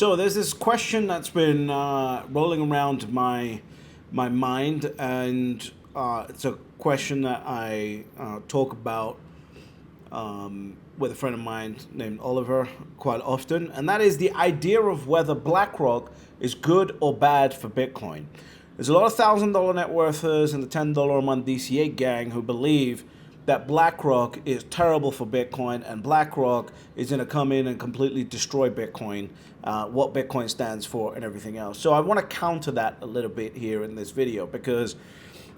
So there's this question that's been rolling around my mind, and it's a question that I talk about with a friend of mine named Oliver quite often, and that is the idea of whether BlackRock is good or bad for Bitcoin. There's a lot of $1,000 net worthers and the $10 a month DCA gang who believe that BlackRock is terrible for Bitcoin and BlackRock is going to come in and completely destroy Bitcoin, what Bitcoin stands for and everything else. So I want to counter that a little bit here in this video, because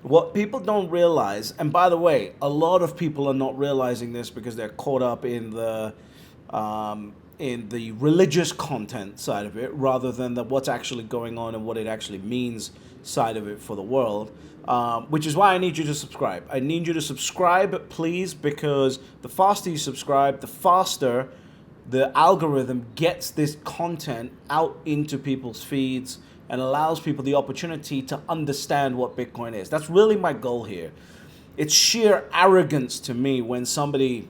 what people don't realize, and by the way, a lot of people are not realizing this because they're caught up in the religious content side of it, rather than the what's actually going on and what it actually means side of it for the world, which is why I need you to subscribe. I need you to subscribe, please, because the faster you subscribe, the faster the algorithm gets this content out into people's feeds and allows people the opportunity to understand what Bitcoin is. That's really my goal here. It's sheer arrogance to me when somebody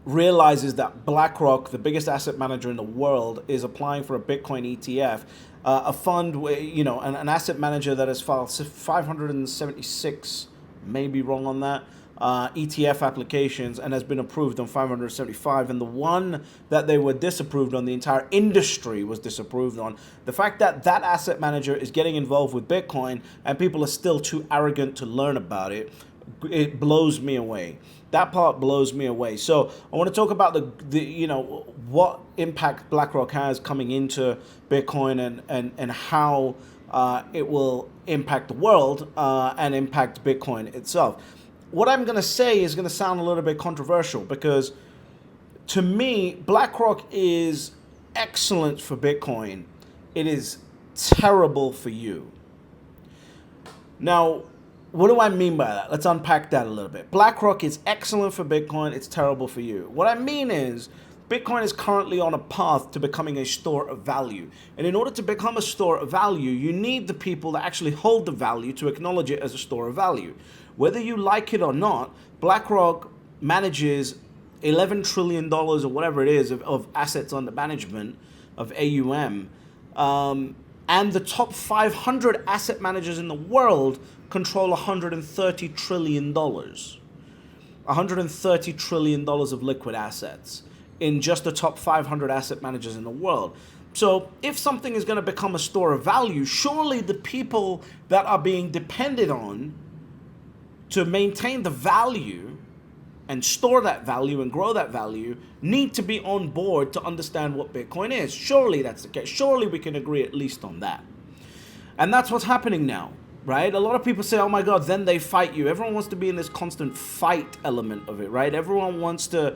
realizes that BlackRock, the biggest asset manager in the world, is applying for a Bitcoin ETF, a fund where, an asset manager that has filed 576, maybe wrong on that, ETF applications and has been approved on 575, and the one that they were disapproved on, the entire industry was disapproved on. The fact that that asset manager is getting involved with Bitcoin and people are still too arrogant to learn about it, it blows me away. That part blows me away. So I want to talk about the what impact BlackRock has coming into Bitcoin and how it will impact the world and impact Bitcoin itself. What I'm going to say is going to sound a little bit controversial, because to me, BlackRock is excellent for Bitcoin. It is terrible for you. Now, what do I mean by that? Let's unpack that a little bit. BlackRock is excellent for Bitcoin. It's terrible for you. What I mean is, Bitcoin is currently on a path to becoming a store of value. And in order to become a store of value, you need the people that actually hold the value to acknowledge it as a store of value. Whether you like it or not, BlackRock manages $11 trillion or whatever it is of assets under management, of AUM. And the top 500 asset managers in the world control $130 trillion. $130 trillion of liquid assets in just the top 500 asset managers in the world. So if something is going to become a store of value, surely the people that are being depended on to maintain the value and store that value and grow that value need to be on board to understand what Bitcoin is. Surely that's the case. Surely we can agree at least on that. And that's what's happening now, right? A lot of people say, oh my God, then they fight you. Everyone wants to be in this constant fight element of it, right? Everyone wants to,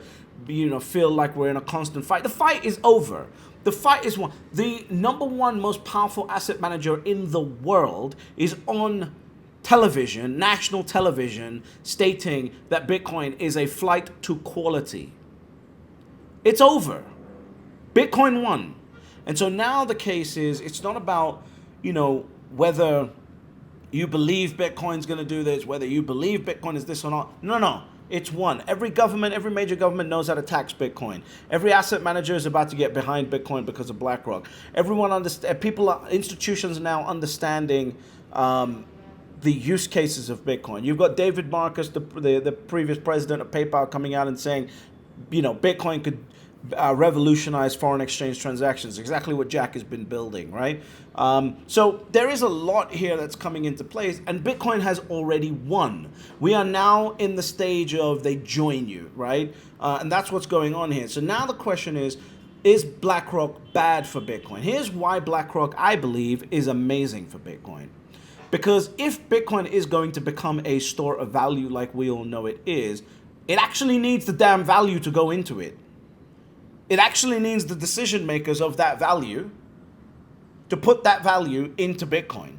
feel like we're in a constant fight. The fight is over. The fight is won. The number one most powerful asset manager in the world is on television, national television, stating that Bitcoin is a flight to quality. It's over. Bitcoin won. And so now the case is, it's not about, whether you believe Bitcoin's going to do this, whether you believe Bitcoin is this or not. No. It's won. Every major government knows how to tax Bitcoin. Every asset manager is about to get behind Bitcoin because of BlackRock. Institutions now understanding the use cases of Bitcoin. You've got David Marcus, the previous president of PayPal, coming out and saying, Bitcoin could revolutionize foreign exchange transactions. Exactly what Jack has been building, right? So there is a lot here that's coming into place, and Bitcoin has already won. We are now in the stage of they join you, right? And that's what's going on here. So now the question is BlackRock bad for Bitcoin? Here's why BlackRock, I believe, is amazing for Bitcoin. Because if Bitcoin is going to become a store of value like we all know it is, it actually needs the damn value to go into it. It actually needs the decision makers of that value to put that value into Bitcoin.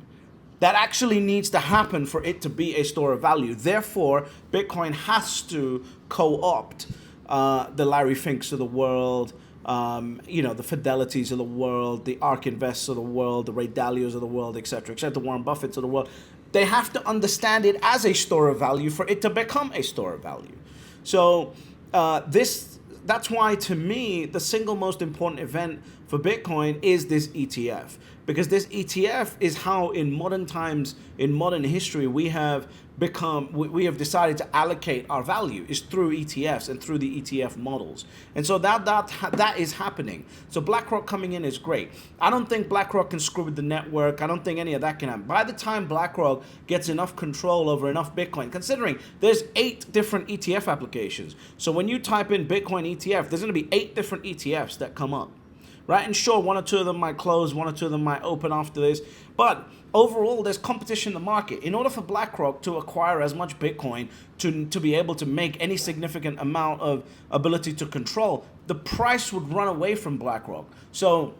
That actually needs to happen for it to be a store of value. Therefore, Bitcoin has to co-opt the Larry Finks of the world, the Fidelities of the world, the ARK Invests of the world, the Ray Dalios of the world, etc., the Warren Buffetts of the world. They have to understand it as a store of value for it to become a store of value. So that's why, to me, the single most important event for Bitcoin is this ETF, because this ETF is how in modern times, in modern history, we have decided to allocate our value is through ETFs and through the ETF models. And so that is happening. So BlackRock coming in is great. I don't think BlackRock can screw with the network. I don't think any of that can happen. By the time BlackRock gets enough control over enough Bitcoin, considering there's 8 different ETF applications. So when you type in Bitcoin ETF, there's going to be 8 different ETFs that come up. Right? And sure, 1 or 2 of them might close, 1 or 2 of them might open after this. But overall, there's competition in the market. In order for BlackRock to acquire as much Bitcoin to be able to make any significant amount of ability to control, the price would run away from BlackRock. So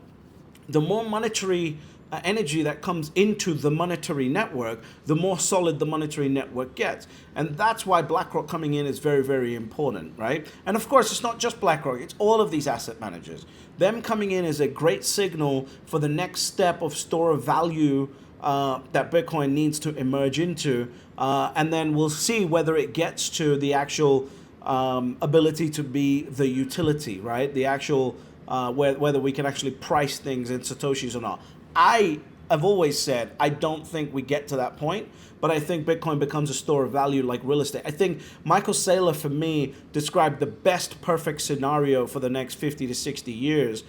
the more monetary energy that comes into the monetary network, the more solid the monetary network gets. And that's why BlackRock coming in is very, very important, right? And of course, it's not just BlackRock, it's all of these asset managers. Them coming in is a great signal for the next step of store of value that Bitcoin needs to emerge into. And then we'll see whether it gets to the actual ability to be the utility, right? The actual, whether we can actually price things in Satoshis or not. I have always said I don't think we get to that point, but I think Bitcoin becomes a store of value like real estate. I think Michael Saylor, for me, described the best perfect scenario for the next 50 to 60 years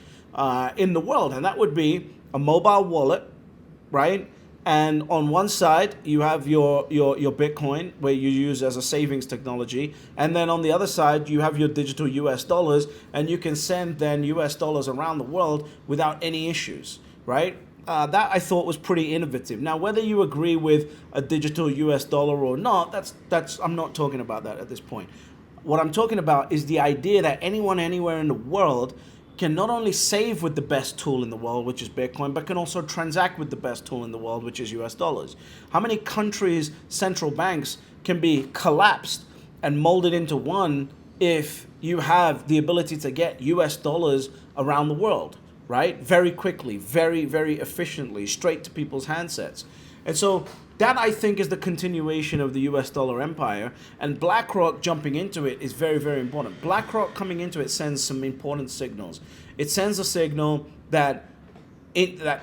in the world, and that would be a mobile wallet, right? And on one side, you have your Bitcoin, where you use as a savings technology. And then on the other side, you have your digital US dollars, and you can send then US dollars around the world without any issues, right? That I thought was pretty innovative. Now, whether you agree with a digital US dollar or not, that's I'm not talking about that at this point. What I'm talking about is the idea that anyone anywhere in the world can not only save with the best tool in the world, which is Bitcoin, but can also transact with the best tool in the world, which is US dollars. How many countries' central banks can be collapsed and molded into one if you have the ability to get US dollars around the world, right? Very quickly, very, very efficiently, straight to people's handsets. And so that, I think, is the continuation of the US dollar empire, and BlackRock jumping into it is very, very important. BlackRock coming into it sends some important signals. It sends a signal that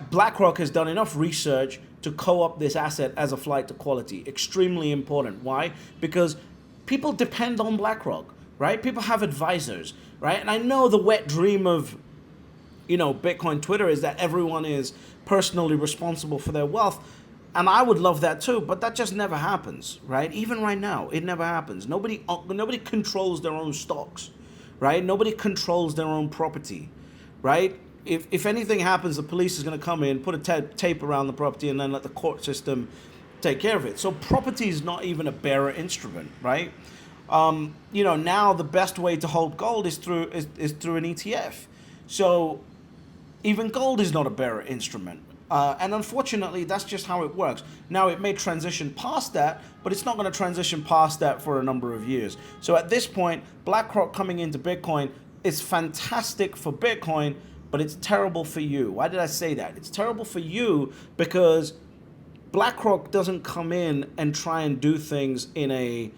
BlackRock has done enough research to co-opt this asset as a flight to quality. Extremely important. Why? Because people depend on BlackRock, right? People have advisors, right? And I know the wet dream of Bitcoin Twitter is that everyone is personally responsible for their wealth. And I would love that too, but that just never happens, right? Even right now, it never happens. Nobody controls their own stocks, right? Nobody controls their own property, right? If anything happens, the police is going to come in, put a tape around the property, and then let the court system take care of it. So property is not even a bearer instrument, right? Now the best way to hold gold is through an ETF. So even gold is not a bearer instrument. And unfortunately, that's just how it works. Now, it may transition past that, but it's not going to transition past that for a number of years. So at this point, BlackRock coming into Bitcoin is fantastic for Bitcoin, but it's terrible for you. Why did I say that? It's terrible for you because BlackRock doesn't come in and try and do things in a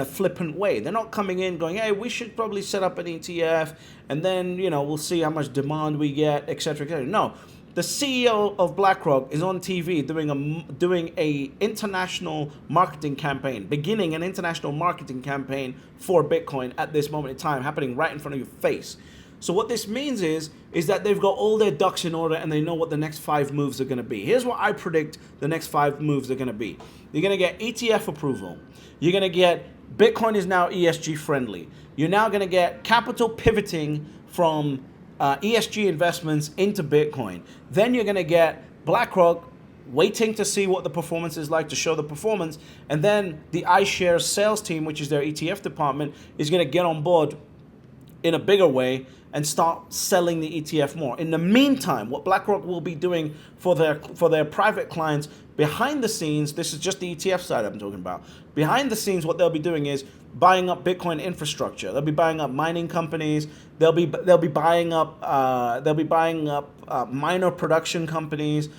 flippant way. They're not coming in going, hey, we should probably set up an ETF, and then we'll see how much demand we get, etc., etc. No. The CEO of BlackRock is on TV doing a international marketing campaign, beginning an international marketing campaign for Bitcoin at this moment in time, happening right in front of your face. So what this means is that they've got all their ducks in order and they know what the next 5 moves are going to be. Here's what I predict the next 5 moves are going to be. You're going to get ETF approval. You're going to get Bitcoin is now ESG friendly. You're now going to get capital pivoting from ESG investments into Bitcoin. Then you're going to get BlackRock waiting to see what the performance is like to show the performance. And then the iShares sales team, which is their ETF department, is going to get on board in a bigger way and start selling the ETF more. In the meantime, what BlackRock will be doing for their private clients behind the scenes, this is just the ETF side I'm talking about. Behind the scenes, what they'll be doing is buying up Bitcoin infrastructure. They'll be buying up mining companies. They'll be buying up minor production companies.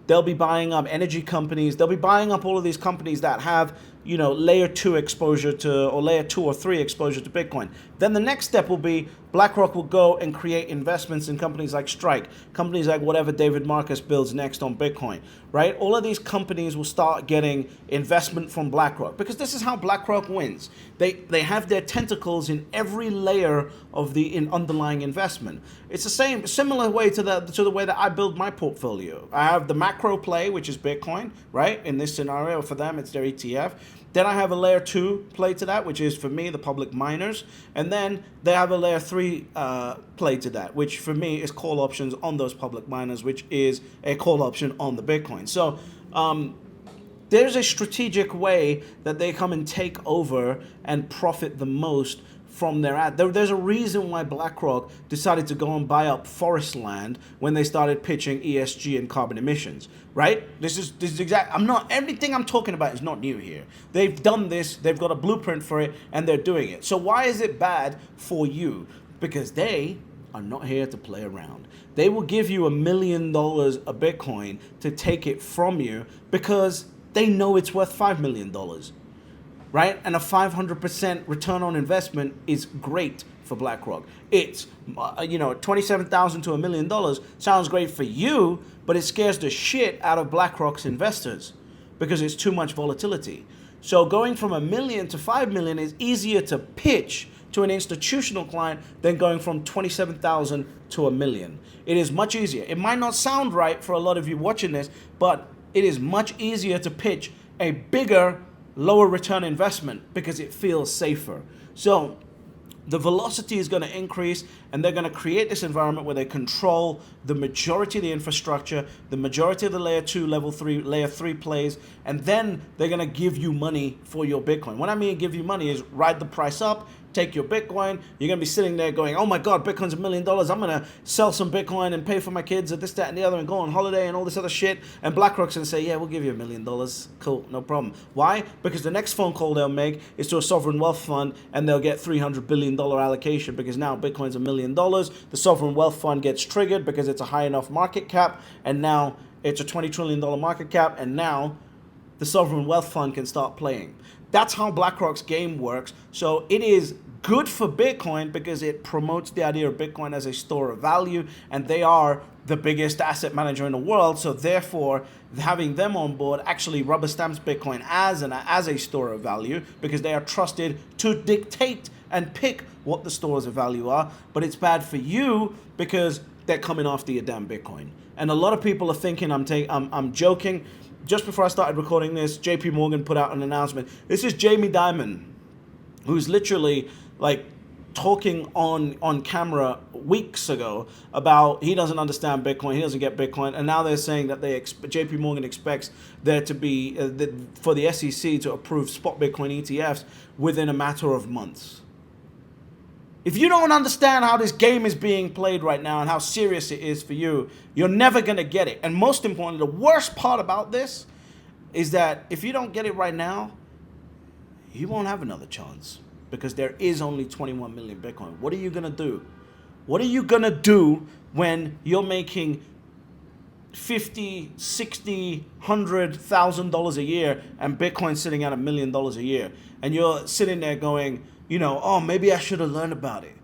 They'll be buying up energy companies. They'll be buying up all of these companies that have, layer 2 exposure to, or layer 2 or 3 exposure to Bitcoin. Then the next step will be BlackRock will go and create investments in companies like Strike, companies like whatever David Marcus builds next on Bitcoin, right? All of these companies will start getting investment from BlackRock because this is how BlackRock wins. They have their tentacles in every layer of the underlying investment. It's the similar way to the way that I build my portfolio. I have the macro play, which is Bitcoin, right? In this scenario, for them, it's their ETF. Then I have a layer 2 play to that, which is for me the public miners, and then they have a layer 3 play to that, which for me is call options on those public miners, which is a call option on the Bitcoin. So there's a strategic way that they come and take over and profit the most from their ad. There's a reason why BlackRock decided to go and buy up forest land when they started pitching ESG and carbon emissions, right? This is everything I'm talking about is not new here. They've done this, they've got a blueprint for it, and they're doing it. So why is it bad for you? Because they are not here to play around. They will give you $1 million a Bitcoin to take it from you because they know it's worth $5 million. Right? And a 500% return on investment is great for BlackRock. It's, $27,000 to $1 million sounds great for you, but it scares the shit out of BlackRock's investors because it's too much volatility. So going from $1 million to $5 million is easier to pitch to an institutional client than going from 27,000 to $1 million. It is much easier. It might not sound right for a lot of you watching this, but it is much easier to pitch a bigger, lower return investment because it feels safer. So the velocity is going to increase, and they're going to create this environment where they control the majority of the infrastructure, the majority of the layer 2, level 3, layer 3 plays, and then they're going to give you money for your Bitcoin. What I mean give you money is ride the price up, take your Bitcoin. You're going to be sitting there going, oh my God, Bitcoin's $1 million. I'm going to sell some Bitcoin and pay for my kids and this, that, and the other and go on holiday and all this other shit. And BlackRock's going to say, yeah, we'll give you $1 million. Cool, no problem. Why? Because the next phone call they'll make is to a sovereign wealth fund and they'll get $300 billion allocation because now Bitcoin's $1 million. The sovereign wealth fund gets triggered because it's a high enough market cap, and now it's a $20 trillion market cap, and now the sovereign wealth fund can start playing. That's how BlackRock's game works. So it is good for Bitcoin because it promotes the idea of Bitcoin as a store of value, and they are the biggest asset manager in the world. So therefore, having them on board actually rubber stamps Bitcoin as a store of value because they are trusted to dictate and pick what the stores of value are. But it's bad for you because they're coming after your damn Bitcoin. And a lot of people are thinking I'm joking. Just before I started recording this, JP Morgan put out an announcement. This is Jamie Dimon, who's literally like talking on camera weeks ago about he doesn't understand Bitcoin, he doesn't get Bitcoin, and now they're saying that JP Morgan expects there to be for the SEC to approve spot Bitcoin ETFs within a matter of months. If you don't understand how this game is being played right now and how serious it is for you, you're never going to get it. And most importantly, the worst part about this is that if you don't get it right now, you won't have another chance because there is only 21 million Bitcoin. What are you going to do? What are you going to do when you're making $50, $60, $100,000 a year and Bitcoin's sitting at $1 million a year? And you're sitting there going, oh, maybe I should have learned about it.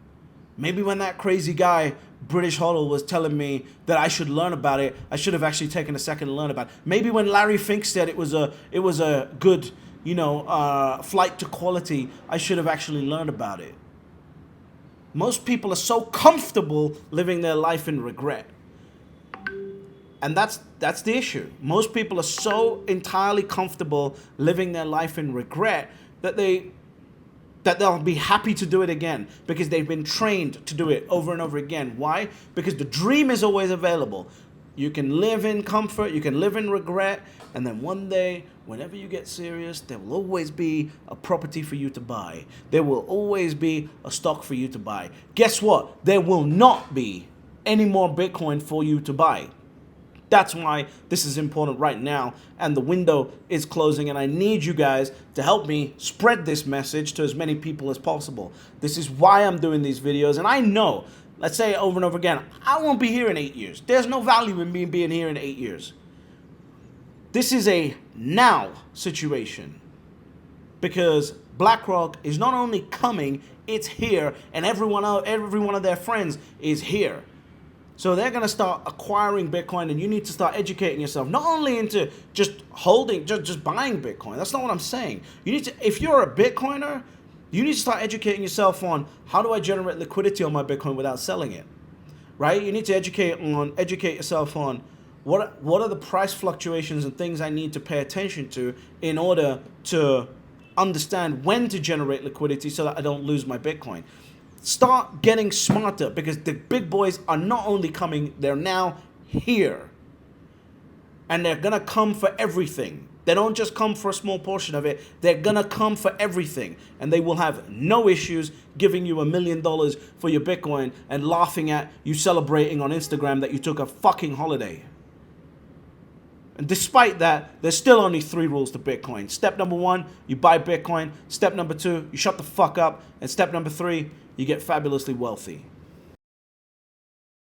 Maybe when that crazy guy, British HODL, was telling me that I should learn about it, I should have actually taken a second to learn about it. Maybe when Larry Fink said it was a good, flight to quality, I should have actually learned about it. Most people are so comfortable living their life in regret. And that's the issue. Most people are so entirely comfortable living their life in regret that they'll be happy to do it again because they've been trained to do it over and over again. Why? Because the dream is always available. You can live in comfort, you can live in regret, and then one day, whenever you get serious, there will always be a property for you to buy. There will always be a stock for you to buy. Guess what? There will not be any more Bitcoin for you to buy. That's why this is important right now, and the window is closing, and I need you guys to help me spread this message to as many people as possible. This is why I'm doing these videos, and I know, let's say it over and over again, I won't be here in 8 years. There's no value in me being here in 8 years. This is a now situation because BlackRock is not only coming it's here, and every one of their friends is here. So they're going to start acquiring Bitcoin, and you need to start educating yourself, not only into just holding, just buying Bitcoin. That's not what I'm saying. You need to, if you're a Bitcoiner, you need to start educating yourself on how do I generate liquidity on my Bitcoin without selling it, right? You need to educate yourself on what are the price fluctuations and things I need to pay attention to in order to understand when to generate liquidity so that I don't lose my Bitcoin. Start getting smarter, because the big boys are not only coming, they're now here. And they're going to come for everything. They don't just come for a small portion of it. They're going to come for everything. And they will have no issues giving you $1 million for your Bitcoin and laughing at you celebrating on Instagram that you took a fucking holiday. And despite that, there's still only 3 rules to Bitcoin. Step number 1, you buy Bitcoin. Step number 2, you shut the fuck up. And step number 3, you get fabulously wealthy.